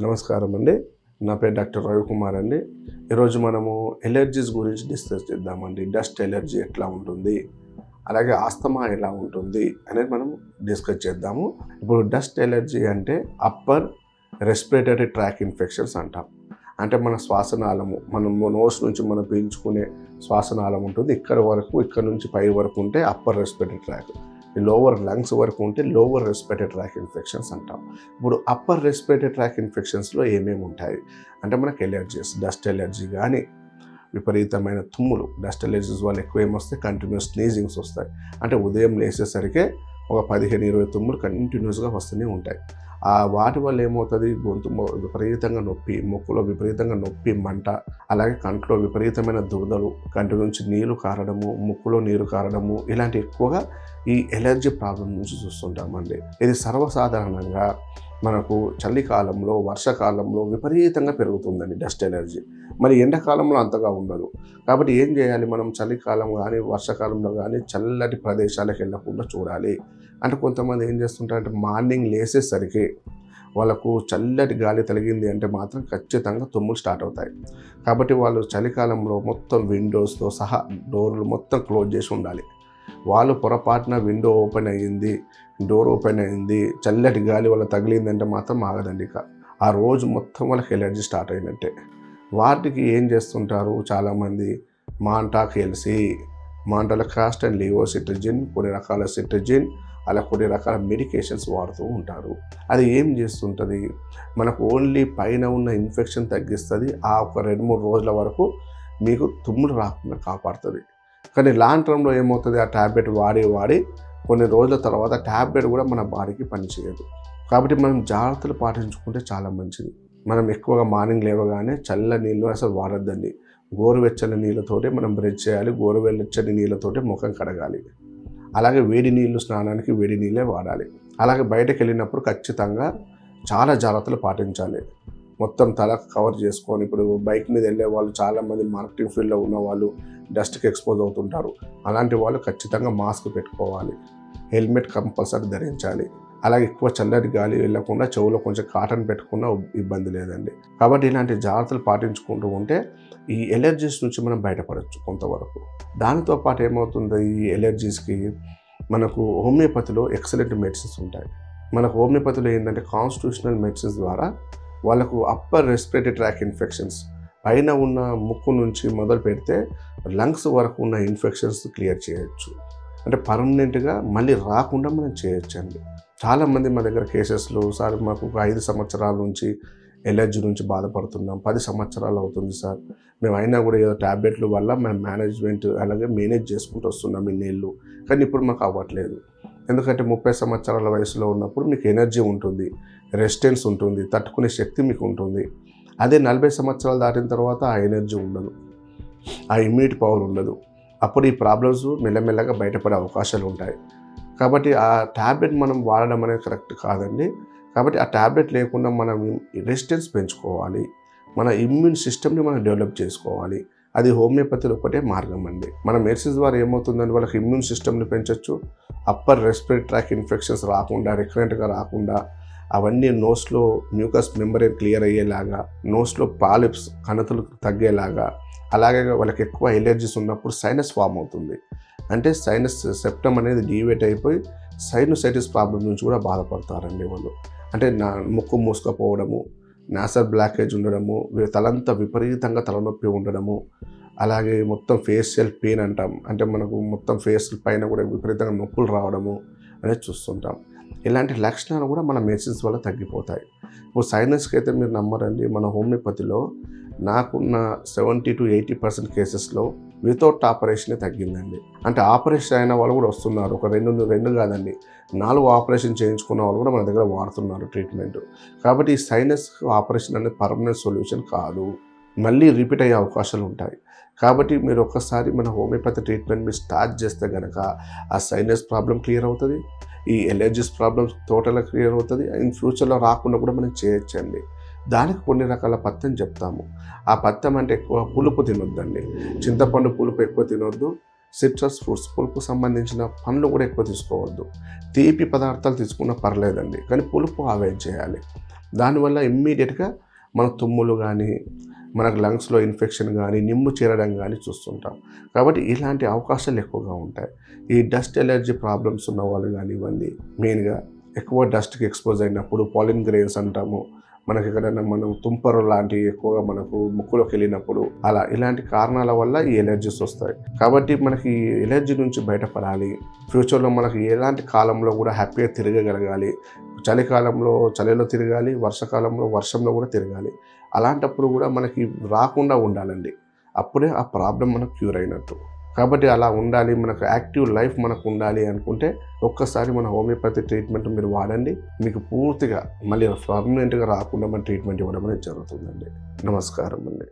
నమస్కారం అండి. నా పేరు డాక్టర్ రవికుమార్ అండి. ఈరోజు మనము ఎలర్జీస్ గురించి డిస్కస్ చేద్దామండి. డస్ట్ ఎలర్జీ ఎట్లా ఉంటుంది, అలాగే ఆస్తమా ఎలా ఉంటుంది అనేది మనం డిస్కస్ చేద్దాము. ఇప్పుడు డస్ట్ ఎలర్జీ అంటే అప్పర్ రెస్పిరేటరీ ట్రాక్ ఇన్ఫెక్షన్స్ అంటాం. అంటే మన శ్వాసనాళము, మనం నోస్ నుంచి మనం పీల్చుకునే శ్వాసనాళం ఉంటుంది. ఇక్కడ నుంచి పై వరకు ఉంటే upper respiratory tract, lower lungs వరకు ఉంటే లోవర్ రెస్పిరేటరీ ట్రాక్ ఇన్ఫెక్షన్స్ అంటాం. ఇప్పుడు అప్పర్ రెస్పిరేటరీ ట్రాక్ ఇన్ఫెక్షన్స్లో ఏమేమి ఉంటాయి అంటే మనకు ఎలర్జీస్, డస్ట్ ఎలర్జీ కానీ విపరీతమైన తుమ్ములు, డస్ట్ ఎలర్జీస్ వల్ల ఎక్కువ ఏమొస్తాయి, కంటిన్యూస్ స్నీజింగ్స్ వస్తాయి. అంటే ఉదయం లేచేసరికి ఒక 15-20 తుమ్ములు కంటిన్యూస్గా వస్తూనే ఉంటాయి. వాటి వల్ల ఏమవుతుంది, గొంతు విపరీతంగా నొప్పి, ముక్కులో విపరీతంగా నొప్పి, మంట, అలాగే కంట్లో విపరీతమైన దురదలు, కంటి నుంచి నీళ్లు కారడము, ముక్కులో నీరు కారడము, ఇలాంటి ఎక్కువగా ఈ ఎలర్జీ ప్రాబ్లం నుంచి చూస్తుంటామండి. ఇది సర్వసాధారణంగా మనకు చలికాలంలో, వర్షాకాలంలో విపరీతంగా పెరుగుతుందండి డస్ట్ ఎలర్జీ. మరి ఎండాకాలంలో అంతగా ఉండదు. కాబట్టి ఏం చేయాలి, మనం చలికాలం కానీ వర్షాకాలంలో కానీ చల్లటి ప్రదేశాలకు వెళ్ళకుండా చూడాలి. అంటే కొంతమంది ఏం చేస్తుంటారంటే మార్నింగ్ లేసేసరికి వాళ్ళకు చల్లటి గాలి తగిలింది అంటే మాత్రం ఖచ్చితంగా తుమ్ములు స్టార్ట్ అవుతాయి. కాబట్టి వాళ్ళు చలికాలంలో మొత్తం విండోస్తో సహా డోర్లు మొత్తం క్లోజ్ చేసి ఉండాలి. వాళ్ళు పొరపాటున విండో ఓపెన్ అయ్యింది, డోర్ ఓపెన్ అయింది, చల్లటి గాలి వాళ్ళకి తగిలిందంటే మాత్రం ఆగదండి. ఇక ఆ రోజు మొత్తం వాళ్ళకి ఎలర్జీ స్టార్ట్ అయినట్టే. వాటికి ఏం చేస్తుంటారు చాలామంది, మాంటాకెల్సి, మాంటాలకాస్ట్ అండ్ లియోసిట్రిజిన్, కొన్ని రకాల సిట్రిజిన్, అలా కొన్ని రకాల మెడికేషన్స్ వాడుతూ ఉంటారు. అది ఏం చేస్తుంటుంది, మనకు ఓన్లీ పైన ఉన్న ఇన్ఫెక్షన్ తగ్గిస్తుంది. ఒక 2-3 రోజుల వరకు మీకు తుమ్ములు రాకుండా కాపాడుతుంది. కానీ లాంగ్ టర్మ్లో ఏమవుతుంది, ఆ ట్యాబ్లెట్ వాడి కొన్ని రోజుల తర్వాత ట్యాబ్లెట్ కూడా మన బాడీకి పనిచేయదు. కాబట్టి మనం జాగ్రత్తలు పాటించుకుంటే చాలా మంచిది. మనం ఎక్కువగా మార్నింగ్ లేవగానే చల్ల నీళ్ళు అసలు వాడొద్దండి. గోరువెచ్చని నీళ్ళతోటి మనం బ్రష్ చేయాలి, గోరువెచ్చని నీళ్ళతోటి ముఖం కడగాలి. అలాగే వేడి నీళ్ళు, స్నానానికి వేడి నీళ్ళే వాడాలి. అలాగే బయటకు వెళ్ళినప్పుడు ఖచ్చితంగా చాలా జాగ్రత్తలు పాటించాలి. మొత్తం తల కవర్ చేసుకొని, ఇప్పుడు బైక్ మీద వెళ్ళే వాళ్ళు చాలామంది మార్కెటింగ్ ఫీల్డ్లో ఉన్న వాళ్ళు డస్ట్కి ఎక్స్పోజ్ అవుతుంటారు. అలాంటి వాళ్ళు ఖచ్చితంగా మాస్క్ పెట్టుకోవాలి, హెల్మెట్ కంపల్సరీ ధరించాలి. అలాగే ఎక్కువ చల్లటి గాలి వెళ్ళకుండా చెవులో కొంచెం కాటన్ పెట్టుకున్నా ఇబ్బంది లేదండి. కాబట్టి ఇలాంటి జాగ్రత్తలు పాటించుకుంటూ ఉంటే ఈ ఎలర్జీస్ నుంచి మనం బయటపడవచ్చు కొంతవరకు. దానితో పాటు ఏమవుతుంది, ఈ ఎలర్జీస్కి మనకు హోమియోపతిలో ఎక్సలెంట్ మెడిసిన్స్ ఉంటాయి. మనకు హోమియోపతిలో ఏంటంటే కాన్స్టిట్యూషనల్ మెడిసిన్స్ ద్వారా వాళ్ళకు అప్పర్ రెస్పిరేటరీ ట్రాక్ ఇన్ఫెక్షన్స్, పైన ఉన్న ముక్కు నుంచి మొదలు పెడితే లంగ్స్ వరకు ఉన్న ఇన్ఫెక్షన్స్ క్లియర్ చేయొచ్చు. అంటే పర్మనెంట్గా మళ్ళీ రాకుండా మనం చేయొచ్చండి. చాలామంది మా దగ్గర కేసెస్లో, సార్ మాకు ఒక 5 సంవత్సరాల నుంచి ఎలర్జీ నుంచి బాధపడుతున్నాం, 10 సంవత్సరాలు అవుతుంది సార్, మేము అయినా కూడా ఏదో ట్యాబ్లెట్ల వల్ల మేము మేనేజ్ చేసుకుంటూ వస్తున్నాం ఇన్నేళ్ళు, కానీ ఇప్పుడు మాకు అవ్వట్లేదు. ఎందుకంటే 30 సంవత్సరాల వయసులో ఉన్నప్పుడు మీకు ఎనర్జీ ఉంటుంది, రెసిస్టెన్స్ ఉంటుంది, తట్టుకునే శక్తి మీకు ఉంటుంది. అదే 40 సంవత్సరాలు దాటిన తర్వాత ఆ ఎనర్జీ ఉండదు, ఆ ఇమ్యూనిటీ పవర్ ఉండదు. అప్పుడు ఈ ప్రాబ్లమ్స్ మెల్లమెల్లగా బయటపడే అవకాశాలు ఉంటాయి. కాబట్టి ఆ ట్యాబ్లెట్ మనం వాడడం అనేది కరెక్ట్ కాదండి. కాబట్టి ఆ ట్యాబ్లెట్ లేకుండా మనం రెసిస్టెన్స్ పెంచుకోవాలి, మన ఇమ్యూన్ సిస్టమ్ని మనం డెవలప్ చేసుకోవాలి. అది హోమియోపతిలో ఒకటే మార్గం అండి. మన మెడిసిన్స్ ద్వారా ఏమవుతుందంటే వాళ్ళకి ఇమ్యూన్ సిస్టమ్ని పెంచవచ్చు, అప్పర్ రెస్పిరేటరీ ట్రాక్ ఇన్ఫెక్షన్స్ రాకుండా, రికరెంట్గా రాకుండా, అవన్నీ నోస్లో మ్యూకస్ మెంబ్రేన్ క్లియర్ అయ్యేలాగా, నోస్లో పాలిప్స్ కణతులు తగ్గేలాగా, అలాగే వాళ్ళకి ఎక్కువ ఎలర్జీస్ ఉన్నప్పుడు సైనస్ ఫామ్ అవుతుంది. అంటే సైనస్ సెప్టమ్ అనేది డీవేట్ అయిపోయి సైనసైటిస్ ప్రాబ్లం నుంచి కూడా బాధపడతారండి వాళ్ళు. అంటే ముక్కు మూసుకపోవడము, నాసల్ బ్లాకేజ్ ఉండడము, తలంతా విపరీతంగా తలనొప్పి ఉండడము, అలాగే మొత్తం ఫేషియల్ పెయిన్ అంటాం, అంటే మనకు మొత్తం ఫేస్ పైన కూడా విపరీతంగా నొప్పులు రావడము అనేది చూస్తుంటాం. ఇలాంటి లక్షణాలు కూడా మన మెడిసిన్స్ వల్ల తగ్గిపోతాయి. ఇప్పుడు సైనస్కి అయితే మీరు నమ్మరండి, మన హోమియోపతిలో నాకున్న 70-80% కేసెస్లో వితౌట్ ఆపరేషనే తగ్గిందండి. అంటే ఆపరేషన్ అయిన వాళ్ళు కూడా వస్తున్నారు. ఒక 2 కాదండి, 4 ఆపరేషన్ చేయించుకున్న వాళ్ళు కూడా మన దగ్గర వాడుతున్నారు ట్రీట్మెంట్. కాబట్టి ఈ సైనస్ ఆపరేషన్ అనేది పర్మనెంట్ సొల్యూషన్ కాదు, మళ్ళీ రిపీట్ అయ్యే అవకాశాలు ఉంటాయి. కాబట్టి మీరు ఒక్కసారి మన హోమియోపతి ట్రీట్మెంట్ మీరు స్టార్ట్ చేస్తే కనుక ఆ సైనస్ ప్రాబ్లం క్లియర్ అవుతుంది, ఈ ఎలర్జీస్ ప్రాబ్లమ్స్ టోటల్గా క్లియర్ అవుతుంది. ఇన్ ఫ్యూచర్లో రాకుండా కూడా మనం చేయొచ్చండి. దానికి కొన్ని రకాల పథ్యం చెప్తాము. ఆ పథ్యం అంటే ఎక్కువ పులుపు తినొద్దండి. చింతపండు పులుపు ఎక్కువ తినొద్దు, సిట్రస్ ఫ్రూట్స్ పులుపు సంబంధించిన పండ్లు కూడా ఎక్కువ తీసుకోవద్దు. తీపి పదార్థాలు తీసుకున్నా పర్లేదండి, కానీ పులుపు అవాయిడ్ చేయాలి. దానివల్ల ఇమ్మీడియట్గా మన తుమ్ములు కానీ, మనకు లంగ్స్లో ఇన్ఫెక్షన్ కానీ, నిమ్ము చేరడం కానీ చూస్తుంటాం. కాబట్టి ఇలాంటి అవకాశాలు ఎక్కువగా ఉంటాయి. ఈ డస్ట్ ఎలర్జీ ప్రాబ్లమ్స్ ఉన్న వాళ్ళు కానివ్వండి, మెయిన్గా ఎక్కువ డస్ట్కి ఎక్స్పోజ్ అయినప్పుడు పాలిన్ గ్రెయిన్స్ అంటాము, మనకి ఎక్కడైనా మనం తుంపరు లాంటివి ఎక్కువగా మనకు ముక్కులోకి వెళ్ళినప్పుడు అలా ఇలాంటి కారణాల వల్ల ఈ ఎలర్జీస్ వస్తాయి. కాబట్టి మనకి ఈ ఎలర్జీ నుంచి బయటపడాలి, ఫ్యూచర్లో మనకి ఎలాంటి కాలంలో కూడా హ్యాపీగా తిరగగలగాలి. చలికాలంలో చలిలో తిరగాలి, వర్షాకాలంలో వర్షంలో కూడా తిరగాలి. అలాంటప్పుడు కూడా మనకి రాకుండా ఉండాలండి. అప్పుడే ఆ ప్రాబ్లం మనకు క్యూర్ అయినట్టు. కాబట్టి అలా ఉండాలి, మనకు యాక్టివ్ లైఫ్ మనకు ఉండాలి అనుకుంటే ఒక్కసారి మన హోమియోపతి ట్రీట్మెంట్ మీరు వాడండి. మీకు పూర్తిగా మళ్ళీ పర్మనెంట్గా రాకుండా మన ట్రీట్మెంట్ ఇవ్వడం అనేది జరుగుతుందండి. నమస్కారం అండి.